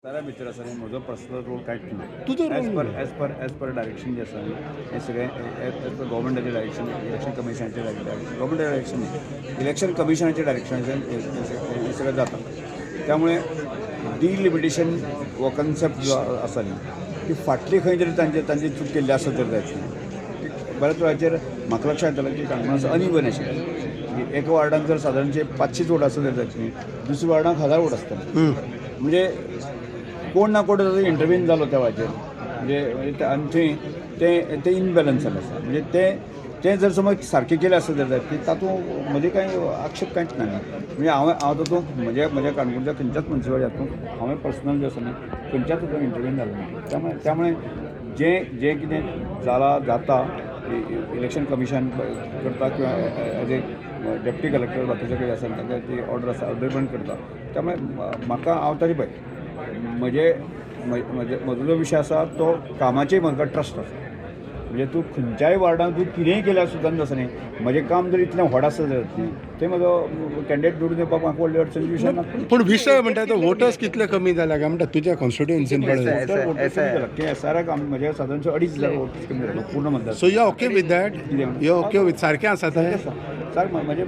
सारा भितर आसा न्ही म्हजो पर्सनल रोल कांयच ना. तुजो रोल एज पर डायरेक्शन जे आसा न्ही हें सगळें एज पर गव्हर्मेंटाचें डायरेक्शन इलेक्शन कमिशनाचें डायरेक्शन गव्हर्मेंट डायरेक्शन न्ही इलेक्शन कमिशनाचें डायरेक्शनाच्यान हें सगळें जाता. त्यामुळे डिलिमिटेशन हो कन्सेप्ट जो आसा न्ही ती फाटली खंय तरी तांची चूक केल्ली आसा तर जायची. बऱ्याच वेळाचेर म्हाका लक्षांत येतालें की काणकोणाचो अनइवन आशिल्लें. एका वार्डान जर सादारणचे 500 वोट आसत जायची न्ही दुसऱ्या वार्डाक 1000 वोट आसताले. म्हणजे कोण ना कोण ताजो इंटरव्हीन जालो त्या वेळाचेर म्हणजे आनी ते इनबॅलन्स जालें आसा. म्हणजे ते जर समज सारकें केलें आसत जाल्यार की तातूंत म्हजे कांय आक्षेप कांयच ना. म्हणजे हांव तातूंत म्हज्या काणकोणच्या खंयच्याच मुन्सिपालिटी हातूंत हांवें पर्सनल जें आसा न्ही खंयच्याच तातूंत इंटरव्हीन जालें ना. त्यामुळे जें कितें जाता इलेक्शन कमिशन करता किंवा एज ए डेप्टी कलेक्टर बाकीचे कडेन आसा तांकां ती ऑर्डर आसा ऑर्डरमेंट करता. त्यामुळे म्हाका हांव तरी पळय म्हजो जो विशय आसा तो कामाचेर म्हाका ट्रस्ट आसा. म्हणजे तूं खंयच्याय वार्डान तूं कितेंय केल्यार सुद्दां आसा न्ही म्हजें काम जर इतलें व्हड आसत जाल्यार तें म्हजो कॅन्डिडेट निवडून येवपाक म्हाका व्हडली अडचणीचें विशय ना. पूण विशय म्हणटा तो वोटर्स कितले कमी जाल्या काय म्हणटा तुज्या कॉन्स्टिट्युएन्सीन एसआराक म्हजे सादारणचे 2,500 वोट कमी जाले पूर्ण मतदार. So you okay with that you okay with सारकें आसा तें. सर म्हणजे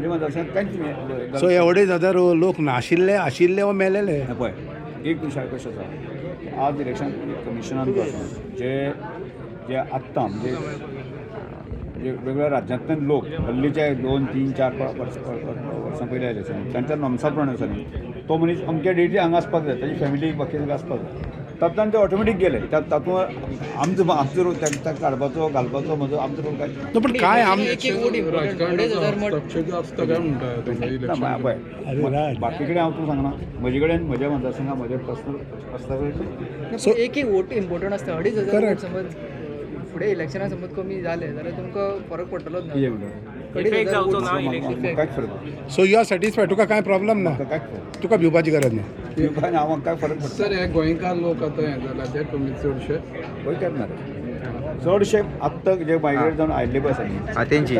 मतदारसंघात कांयच नाही. सो हे 2,500 लोक नाशिल्ले आशिल्ले वा मेलेले. पळय एक विशय कशें आसा की आज इलेक्शन कमिशनान जो आसा जे आत्तां म्हणजे वेगवेगळ्या राज्यांतल्यान लोक हल्लीचे 2, 3, 4 वर्सां पयलीं आयले आसा तांच्या नमसाप्रमाणे आसा न्ही तो मनीस अमके डेटी हांगा आसपाक जाय ताची फॅमिली बाकी आसपाक जाय. तातूंत ते ऑटोमॅटीक गेले तातूंत आमचो रोल ताका काडपाचो घालपाचो म्हजो आमचो रोल कांय पण काय बाकी कडेन हांव तुका सांगना म्हजे कडेन म्हज्या मतदारसंघात म्हजे पर्सनल एक वोट इम्पॉर्टंट आसता. 2,500 वोट समज फुडें इलेक्शनाक समज कमी जाले जाल्यार तुमकां फरक पडटलोच ना. कांयच फरक सो यू आर सॅटिस्फायड तुका कांय प्रॉब्लेम ना कांयच तुका भिवपाची गरज ना. हांव कांय फरक पडटा सर हे गोंयकार लोक आतां हें जाला ते कमी चडशे पळय केन्ना रे चडशे आत्तां जे मायग्रेट जावन आयिल्ले पळय आसा न्ही तेंची